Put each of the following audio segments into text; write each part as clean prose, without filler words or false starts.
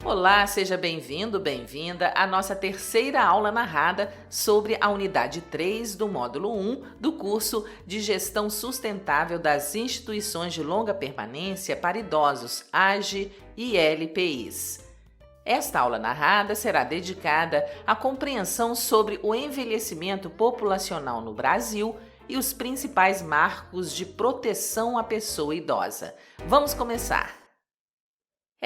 Olá, seja bem-vindo, bem-vinda à nossa terceira aula narrada sobre a unidade 3 do módulo 1 do curso de Gestão Sustentável das Instituições de Longa Permanência para Idosos, AGE e LPIs. Esta aula narrada será dedicada à compreensão sobre o envelhecimento populacional no Brasil e os principais marcos de proteção à pessoa idosa. Vamos começar!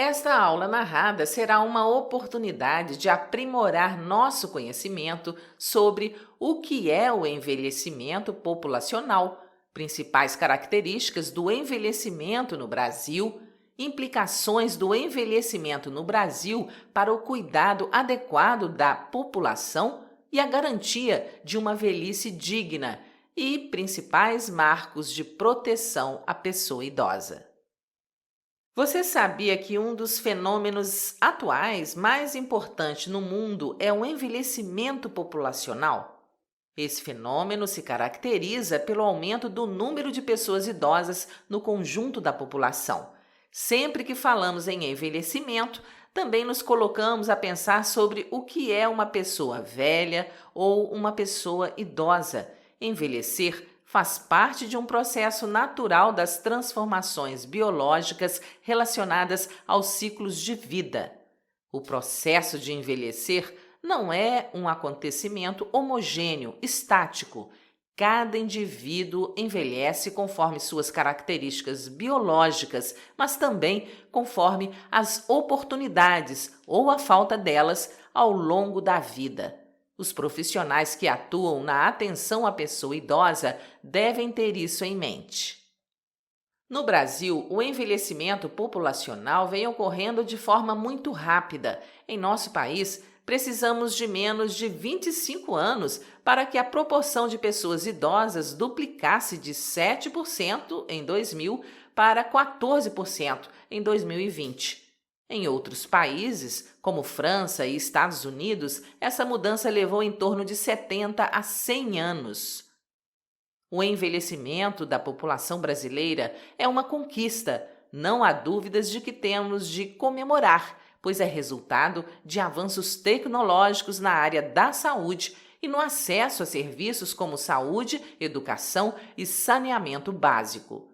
Esta aula narrada será uma oportunidade de aprimorar nosso conhecimento sobre o que é o envelhecimento populacional, principais características do envelhecimento no Brasil, implicações do envelhecimento no Brasil para o cuidado adequado da população e a garantia de uma velhice digna e principais marcos de proteção à pessoa idosa. Você sabia que um dos fenômenos atuais mais importantes no mundo é o envelhecimento populacional? Esse fenômeno se caracteriza pelo aumento do número de pessoas idosas no conjunto da população. Sempre que falamos em envelhecimento, também nos colocamos a pensar sobre o que é uma pessoa velha ou uma pessoa idosa. Envelhecer faz parte de um processo natural das transformações biológicas relacionadas aos ciclos de vida. O processo de envelhecer não é um acontecimento homogêneo, estático. Cada indivíduo envelhece conforme suas características biológicas, mas também conforme as oportunidades ou a falta delas ao longo da vida. Os profissionais que atuam na atenção à pessoa idosa devem ter isso em mente. No Brasil, o envelhecimento populacional vem ocorrendo de forma muito rápida. Em nosso país, precisamos de menos de 25 anos para que a proporção de pessoas idosas duplicasse de 7% em 2000 para 14% em 2020. Em outros países, como França e Estados Unidos, essa mudança levou em torno de 70 a 100 anos. O envelhecimento da população brasileira é uma conquista, não há dúvidas de que temos de comemorar, pois é resultado de avanços tecnológicos na área da saúde e no acesso a serviços como saúde, educação e saneamento básico.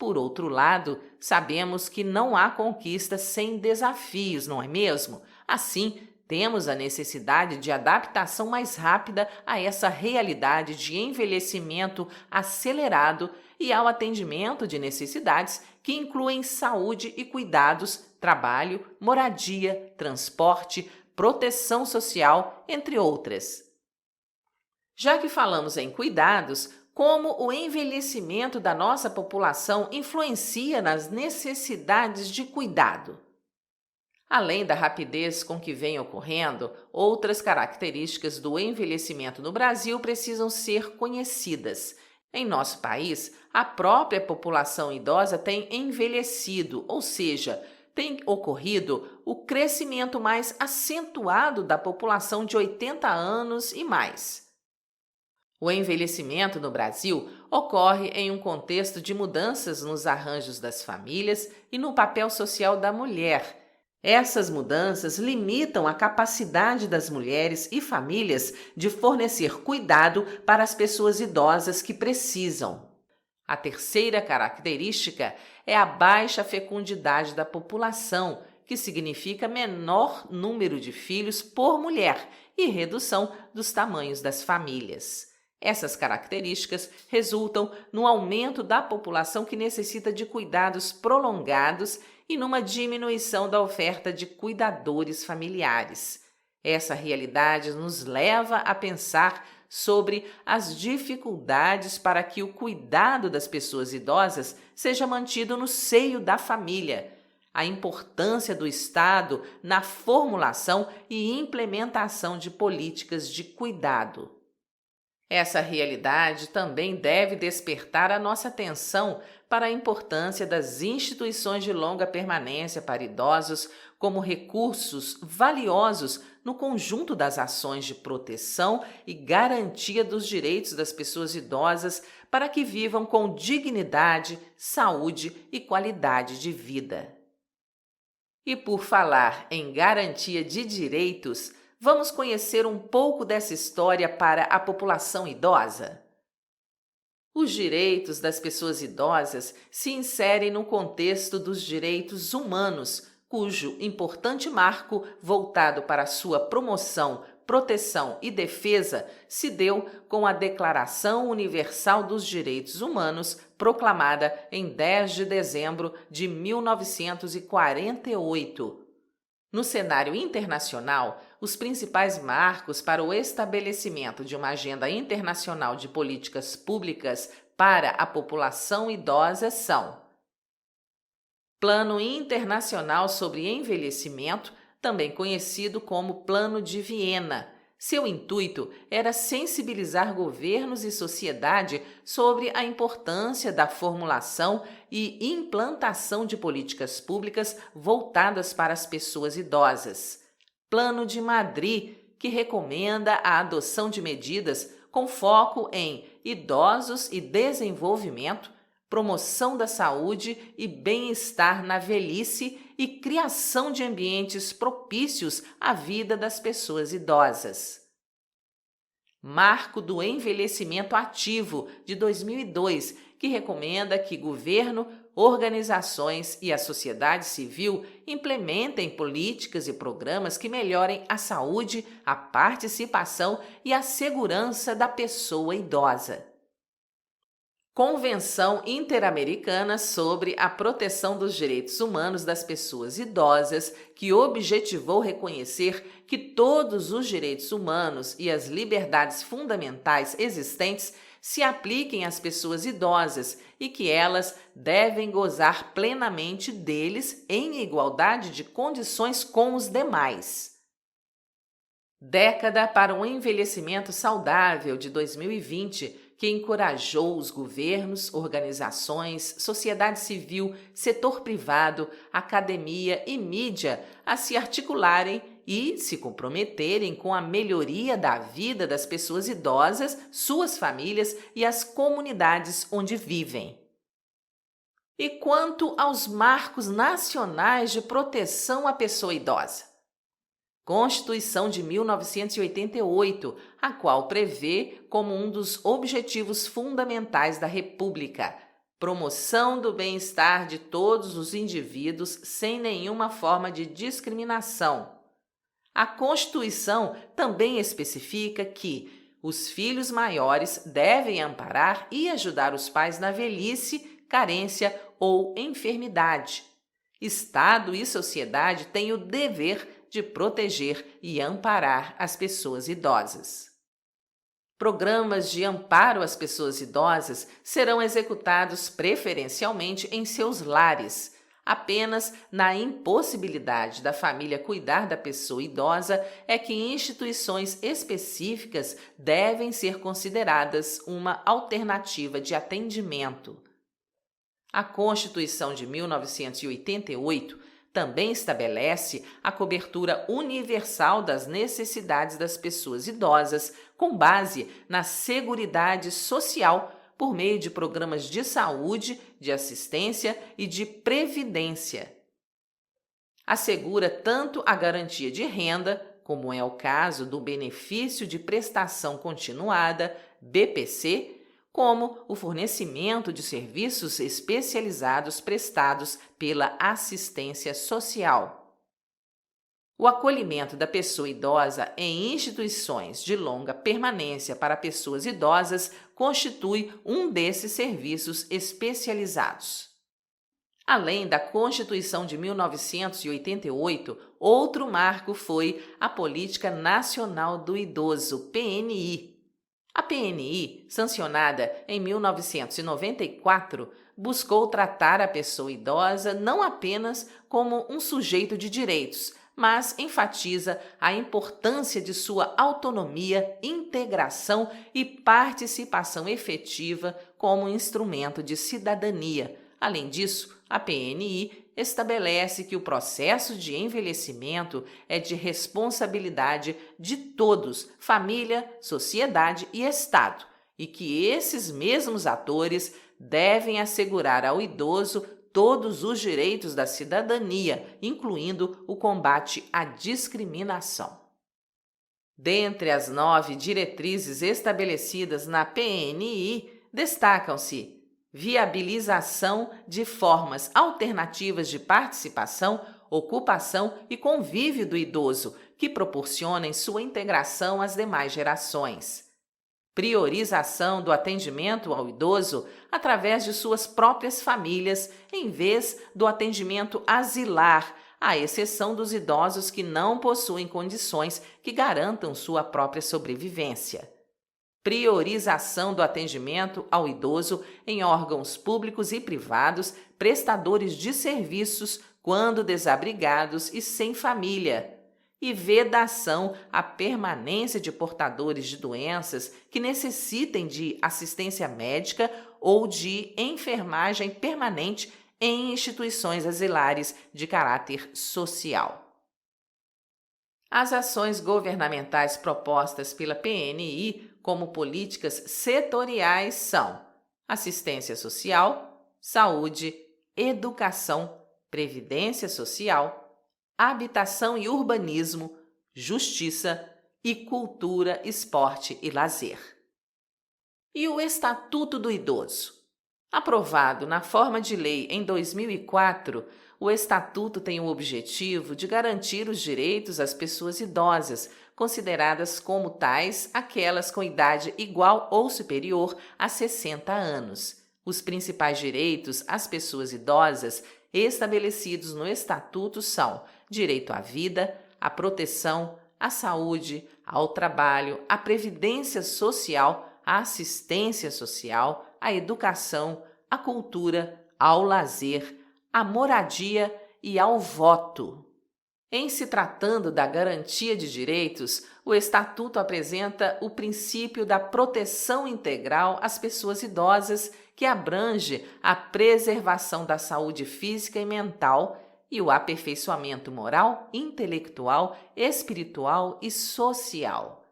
Por outro lado, sabemos que não há conquista sem desafios, não é mesmo? Assim, temos a necessidade de adaptação mais rápida a essa realidade de envelhecimento acelerado e ao atendimento de necessidades que incluem saúde e cuidados, trabalho, moradia, transporte, proteção social, entre outras. Já que falamos em cuidados, como o envelhecimento da nossa população influencia nas necessidades de cuidado? Além da rapidez com que vem ocorrendo, outras características do envelhecimento no Brasil precisam ser conhecidas. Em nosso país, a própria população idosa tem envelhecido, ou seja, tem ocorrido o crescimento mais acentuado da população de 80 anos e mais. O envelhecimento no Brasil ocorre em um contexto de mudanças nos arranjos das famílias e no papel social da mulher. Essas mudanças limitam a capacidade das mulheres e famílias de fornecer cuidado para as pessoas idosas que precisam. A terceira característica é a baixa fecundidade da população, que significa menor número de filhos por mulher e redução dos tamanhos das famílias. Essas características resultam no aumento da população que necessita de cuidados prolongados e numa diminuição da oferta de cuidadores familiares. Essa realidade nos leva a pensar sobre as dificuldades para que o cuidado das pessoas idosas seja mantido no seio da família, a importância do Estado na formulação e implementação de políticas de cuidado. Essa realidade também deve despertar a nossa atenção para a importância das instituições de longa permanência para idosos como recursos valiosos no conjunto das ações de proteção e garantia dos direitos das pessoas idosas para que vivam com dignidade, saúde e qualidade de vida. E por falar em garantia de direitos, vamos conhecer um pouco dessa história para a população idosa? Os direitos das pessoas idosas se inserem no contexto dos direitos humanos, cujo importante marco voltado para sua promoção, proteção e defesa se deu com a Declaração Universal dos Direitos Humanos, proclamada em 10 de dezembro de 1948. No cenário internacional, os principais marcos para o estabelecimento de uma agenda internacional de políticas públicas para a população idosa são: Plano Internacional sobre Envelhecimento, também conhecido como Plano de Viena. Seu intuito era sensibilizar governos e sociedade sobre a importância da formulação e implantação de políticas públicas voltadas para as pessoas idosas. Plano de Madrid, que recomenda a adoção de medidas com foco em idosos e desenvolvimento, promoção da saúde e bem-estar na velhice e criação de ambientes propícios à vida das pessoas idosas. Marco do Envelhecimento Ativo, de 2002, que recomenda que governo, organizações e a sociedade civil implementem políticas e programas que melhorem a saúde, a participação e a segurança da pessoa idosa. Convenção Interamericana sobre a Proteção dos Direitos Humanos das Pessoas Idosas, que objetivou reconhecer que todos os direitos humanos e as liberdades fundamentais existentes se apliquem às pessoas idosas e que elas devem gozar plenamente deles em igualdade de condições com os demais. Década para um Envelhecimento Saudável, de 2020, que encorajou os governos, organizações, sociedade civil, setor privado, academia e mídia a se articularem e se comprometerem com a melhoria da vida das pessoas idosas, suas famílias e as comunidades onde vivem. E quanto aos marcos nacionais de proteção à pessoa idosa? Constituição de 1988, a qual prevê como um dos objetivos fundamentais da República promoção do bem-estar de todos os indivíduos sem nenhuma forma de discriminação. A Constituição também especifica que os filhos maiores devem amparar e ajudar os pais na velhice, carência ou enfermidade. Estado e sociedade têm o dever de proteger e amparar as pessoas idosas. Programas de amparo às pessoas idosas serão executados preferencialmente em seus lares. Apenas na impossibilidade da família cuidar da pessoa idosa é que instituições específicas devem ser consideradas uma alternativa de atendimento. A Constituição de 1988 também estabelece a cobertura universal das necessidades das pessoas idosas com base na Seguridade Social por meio de programas de saúde, de assistência e de previdência. Assegura tanto a garantia de renda, como é o caso do Benefício de Prestação Continuada, BPC, como o fornecimento de serviços especializados prestados pela assistência social. O acolhimento da pessoa idosa em instituições de longa permanência para pessoas idosas constitui um desses serviços especializados. Além da Constituição de 1988, outro marco foi a Política Nacional do Idoso, PNI. A PNI, sancionada em 1994, buscou tratar a pessoa idosa não apenas como um sujeito de direitos, mas enfatiza a importância de sua autonomia, integração e participação efetiva como instrumento de cidadania. Além disso, a PNI estabelece que o processo de envelhecimento é de responsabilidade de todos, família, sociedade e Estado, e que esses mesmos atores devem assegurar ao idoso todos os direitos da cidadania, incluindo o combate à discriminação. Dentre as 9 diretrizes estabelecidas na PNI, destacam-se viabilização de formas alternativas de participação, ocupação e convívio do idoso, que proporcionem sua integração às demais gerações. Priorização do atendimento ao idoso através de suas próprias famílias, em vez do atendimento asilar, à exceção dos idosos que não possuem condições que garantam sua própria sobrevivência. Priorização do atendimento ao idoso em órgãos públicos e privados, prestadores de serviços quando desabrigados e sem família. E vedação à permanência de portadores de doenças que necessitem de assistência médica ou de enfermagem permanente em instituições asilares de caráter social. As ações governamentais propostas pela PNI como políticas setoriais são assistência social, saúde, educação, previdência social, habitação e urbanismo, justiça e cultura, esporte e lazer. E o Estatuto do Idoso? Aprovado na forma de lei em 2004, o Estatuto tem o objetivo de garantir os direitos às pessoas idosas, consideradas como tais aquelas com idade igual ou superior a 60 anos. Os principais direitos às pessoas idosas estabelecidos no Estatuto são direito à vida, à proteção, à saúde, ao trabalho, à previdência social, à assistência social, à educação, à cultura, ao lazer, à moradia e ao voto. Em se tratando da garantia de direitos, o Estatuto apresenta o princípio da proteção integral às pessoas idosas, que abrange a preservação da saúde física e mental e o aperfeiçoamento moral, intelectual, espiritual e social.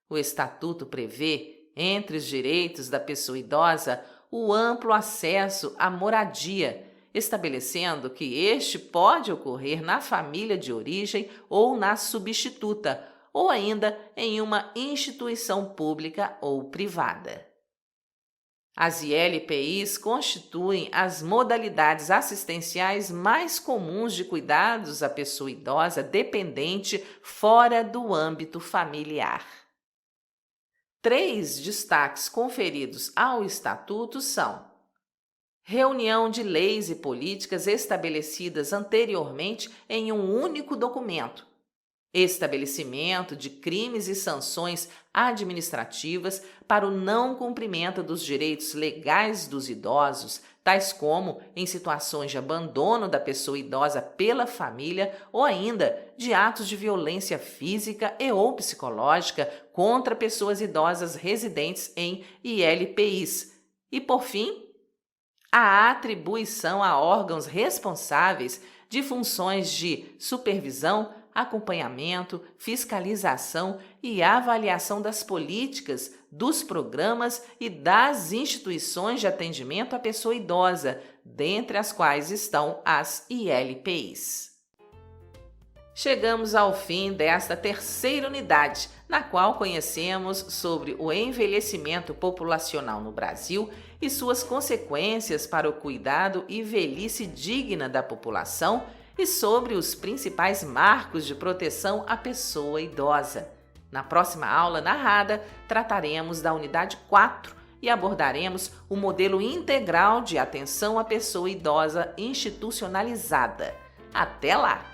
O Estatuto prevê, entre os direitos da pessoa idosa, o amplo acesso à moradia, estabelecendo que este pode ocorrer na família de origem ou na substituta, ou ainda em uma instituição pública ou privada. As ILPIs constituem as modalidades assistenciais mais comuns de cuidados à pessoa idosa dependente fora do âmbito familiar. 3 destaques conferidos ao Estatuto são: reunião de leis e políticas estabelecidas anteriormente em um único documento, estabelecimento de crimes e sanções administrativas para o não cumprimento dos direitos legais dos idosos, tais como em situações de abandono da pessoa idosa pela família ou ainda de atos de violência física e ou psicológica contra pessoas idosas residentes em ILPIs. E, por fim, a atribuição a órgãos responsáveis de funções de supervisão, acompanhamento, fiscalização e avaliação das políticas, dos programas e das instituições de atendimento à pessoa idosa, dentre as quais estão as ILPIs. Chegamos ao fim desta terceira unidade, na qual conhecemos sobre o envelhecimento populacional no Brasil e suas consequências para o cuidado e velhice digna da população e sobre os principais marcos de proteção à pessoa idosa. Na próxima aula narrada, trataremos da unidade 4 e abordaremos o modelo integral de atenção à pessoa idosa institucionalizada. Até lá!